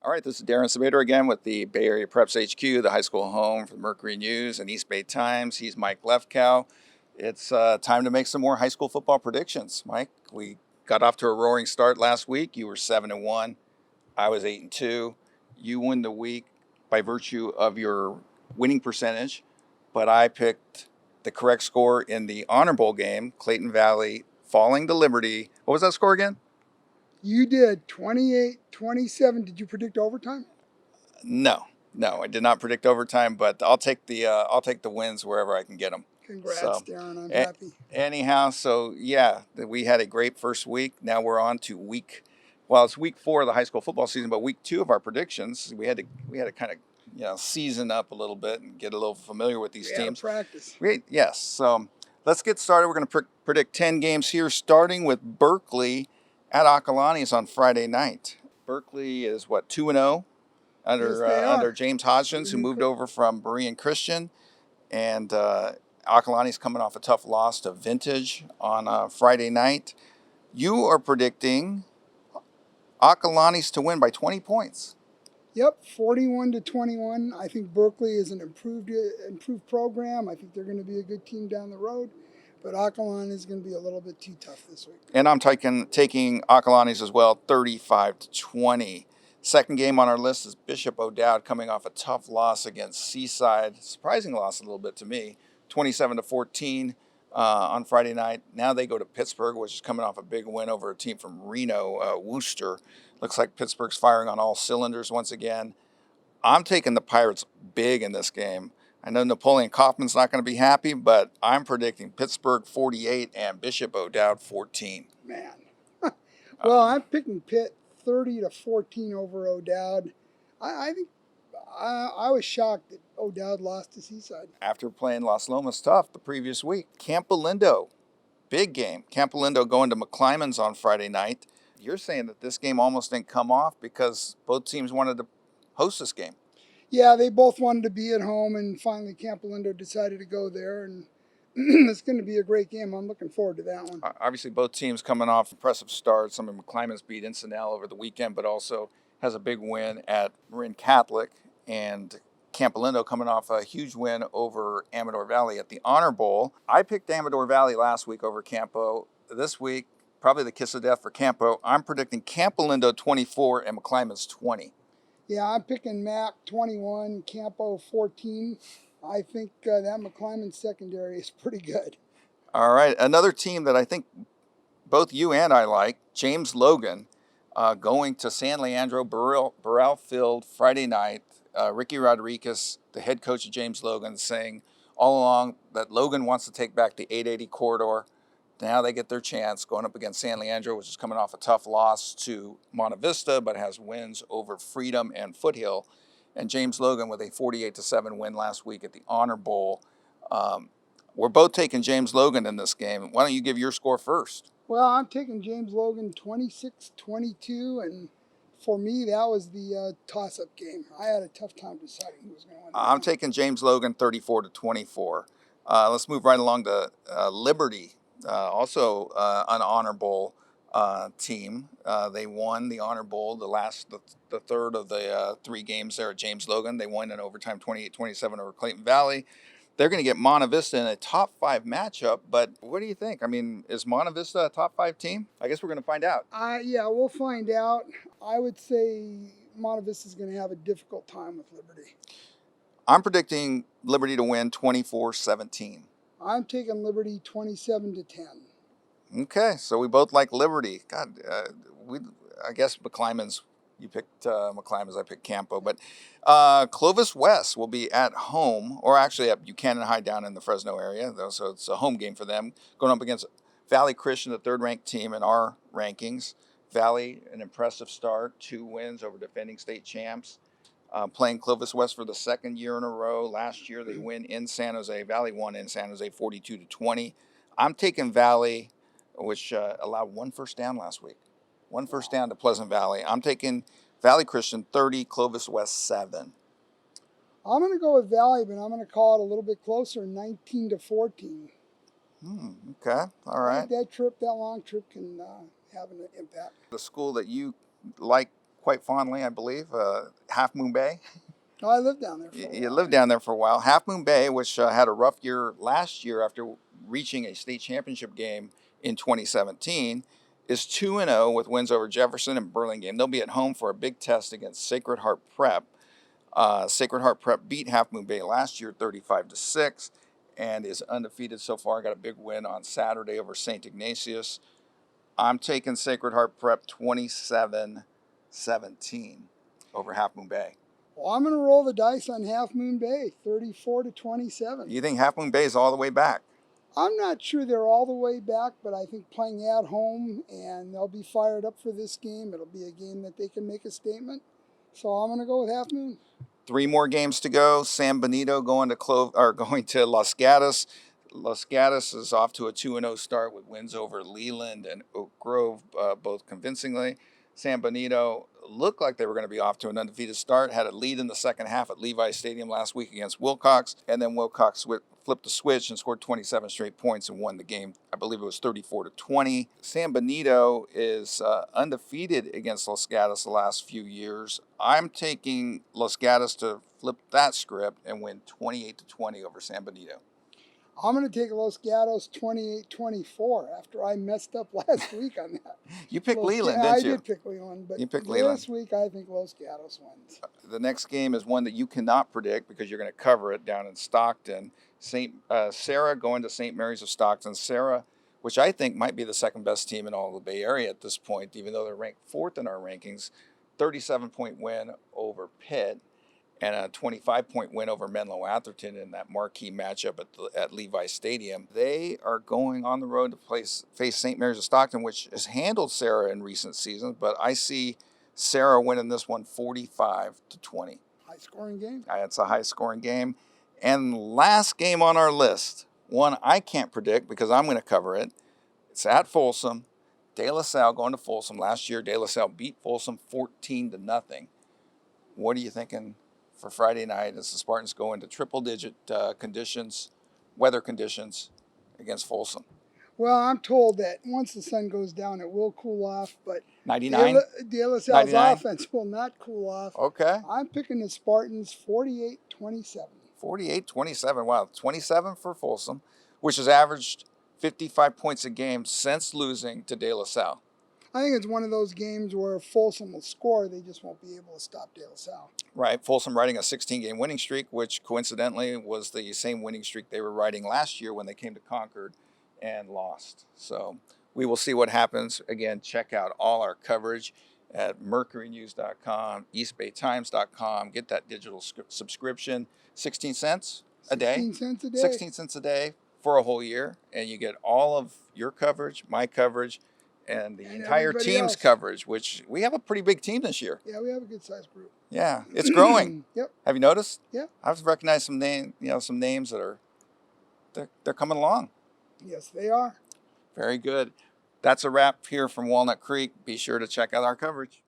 All right, this is Darren Sabedra again with the Bay Area Preps HQ, the high school home for the Mercury News and East Bay Times. He's Mike Lefkow. It's time to make some more high school football predictions. Mike, we got off to a roaring start last week. You were 7-1. I was 8-2. You won the week by virtue of your winning percentage, but I picked the correct score in the Honor Bowl game, Clayton Valley falling to Liberty. What was that score again? You did 28-27. Did you predict overtime? No, I did not predict overtime, but I'll take the wins wherever I can get them. Congrats, Darren. I'm a- happy. Anyhow, so yeah, we had a great first week. Now we're on to it's week 4 of the high school football season, but week 2 of our predictions. We had to kind of season up a little bit and get a little familiar with these teams. Practice. Great, yes. So let's get started. We're going to predict 10 games here, starting with Berkeley at Acalanes on Friday night. Berkeley is 2-0 under James Hodgins, who moved over from Berean Christian, and Acalanes coming off a tough loss to Vintage on Friday night. You are predicting Acalanes to win by 20 points. Yep, 41-21. I think Berkeley is an improved program. I think they're going to be a good team down the road, but Acalanes is going to be a little bit too tough this week. And I'm taking Acalanes as well, 35-20. Second game on our list is Bishop O'Dowd coming off a tough loss against Seaside. Surprising loss a little bit to me, 27-14 on Friday night. Now they go to Pittsburgh, which is coming off a big win over a team from Reno, Worcester. Looks like Pittsburgh's firing on all cylinders once again. I'm taking the Pirates big in this game. I know Napoleon Kaufman's not going to be happy, but I'm predicting Pittsburgh 48 and Bishop O'Dowd 14. Man. Well, I'm picking Pitt 30-14 over O'Dowd. I think I was shocked that O'Dowd lost to Seaside. After playing Las Lomas tough the previous week. Campolindo, big game. Campolindo going to McClymonds on Friday night. You're saying that this game almost didn't come off because both teams wanted to host this game. Yeah, they both wanted to be at home, and finally Campolindo decided to go there, and it's going to be a great game. I'm looking forward to that one. Obviously, both teams coming off impressive starts. McClymonds beat Encinal over the weekend, but also has a big win at Marin Catholic, and Campolindo coming off a huge win over Amador Valley at the Honor Bowl. I picked Amador Valley last week over Campo. This week, probably the kiss of death for Campo. I'm predicting Campolindo 24 and McClymonds 20. Yeah, I'm picking Mac 21, Campo 14. I think that McClymonds secondary is pretty good. All right, another team that I think both you and I like, James Logan, going to San Leandro Burrell Field Friday night. Ricky Rodriguez, the head coach of James Logan, saying all along that Logan wants to take back the 880 corridor. Now they get their chance going up against San Leandro, which is coming off a tough loss to Monte Vista, but has wins over Freedom and Foothill. And James Logan with a 48-7 win last week at the Honor Bowl. We're both taking James Logan in this game. Why don't you give your score first? Well, I'm taking James Logan 26-22, and for me, that was the toss-up game. I had a tough time deciding who was going to win. I'm taking James Logan 34-24. Let's move right along to Liberty. Also an Honor Bowl team. They won the Honor Bowl, the third of the 3 games there at James Logan. They won in overtime 28-27 over Clayton Valley. They're going to get Monte Vista in a top 5 matchup, but what do you think? I mean, is Monte Vista a top 5 team? I guess we're going to find out. Yeah, we'll find out. I would say Monte Vista is going to have a difficult time with Liberty. I'm predicting Liberty to win 24-17. I'm taking Liberty 27-10. Okay, so we both like Liberty. God, I guess McClymonds. You picked McClymonds. I picked Campo. But Clovis West will be at home, or actually at Buchanan High down in the Fresno area. So it's a home game for them, going up against Valley Christian, the third-ranked team in our rankings. Valley, an impressive start, 2 wins over defending state champs. Playing Clovis West for the second year in a row. Last year they win in San Jose. Valley won in San Jose 42-20. I'm taking Valley, which allowed 1 first down last week. 1 first down to Pleasant Valley. I'm taking Valley Christian 30, Clovis West 7. I'm going to go with Valley, but I'm going to call it a little bit closer, 19-14. Okay, all right. That long trip can have an impact. The school that you like quite fondly, I believe. Half Moon Bay. Oh, I lived down there for a You while. lived down there for a while. Half Moon Bay, which had a rough year last year after reaching a state championship game in 2017, is 2-0 with wins over Jefferson and Burlingame. They'll be at home for a big test against Sacred Heart Prep. Sacred Heart Prep beat Half Moon Bay last year 35-6 and is undefeated so far. Got a big win on Saturday over St. Ignatius. I'm taking Sacred Heart Prep 27-17 over Half Moon Bay. Well, I'm going to roll the dice on Half Moon Bay, 34-27. You think Half Moon Bay is all the way back? I'm not sure they're all the way back, but I think playing at home, and they'll be fired up for this game. It'll be a game that they can make a statement. So I'm going to go with Half Moon. 3 more games to go. San Benito going to Los Gatos. Los Gatos is off to a 2-0 start with wins over Leland and Oak Grove, both convincingly. San Benito looked like they were going to be off to an undefeated start, had a lead in the second half at Levi Stadium last week against Wilcox, and then Wilcox flipped the switch and scored 27 straight points and won the game. I believe it was 34-20. San Benito is undefeated against Los Gatos the last few years. I'm taking Los Gatos to flip that script and win 28-20 over San Benito. I'm going to take Los Gatos 28-24 after I messed up last week on that. You picked Leland, didn't you? I did pick Leland, but you picked this Leland. week I think Los Gatos wins. The next game is one that you cannot predict because you're going to cover it down in Stockton. Sarah going to St. Mary's of Stockton. Sarah, which I think might be the second best team in all of the Bay Area at this point, even though they're ranked 4th in our rankings, 37-point win over Pitt, and a 25-point win over Menlo Atherton in that marquee matchup at Levi Stadium. They are going on the road to face St. Mary's of Stockton, which has handled Sarah in recent seasons, but I see Sarah winning this one 45-20. High-scoring game. It's a high-scoring game. And last game on our list, one I can't predict because I'm going to cover it. It's at Folsom. De La Salle going to Folsom. Last year, De La Salle beat Folsom 14-0. What are you thinking for Friday night as the Spartans go into triple-digit weather conditions against Folsom? Well, I'm told that once the sun goes down, it will cool off, but 99? De La Salle's 99? offense will not cool off. Okay. I'm picking the Spartans 48-27. 48-27. Wow, 27 for Folsom, which has averaged 55 points a game since losing to De La Salle. I think it's one of those games where Folsom will score, they just won't be able to stop De La Salle. Right, Folsom riding a 16-game winning streak, which coincidentally was the same winning streak they were riding last year when they came to Concord and lost. So we will see what happens. Again, check out all our coverage at mercurynews.com, eastbaytimes.com. Get that digital subscription, 16 cents a day. 16 cents a day. 16 cents a day for a whole year, and you get all of your coverage, my coverage, and the entire team's coverage, which we have a pretty big team this year. Yeah, we have a good-sized group. Yeah, it's growing. Yep. Have you noticed? Yeah. I've recognized some names that are they're coming along. Yes, they are. Very good. That's a wrap here from Walnut Creek. Be sure to check out our coverage.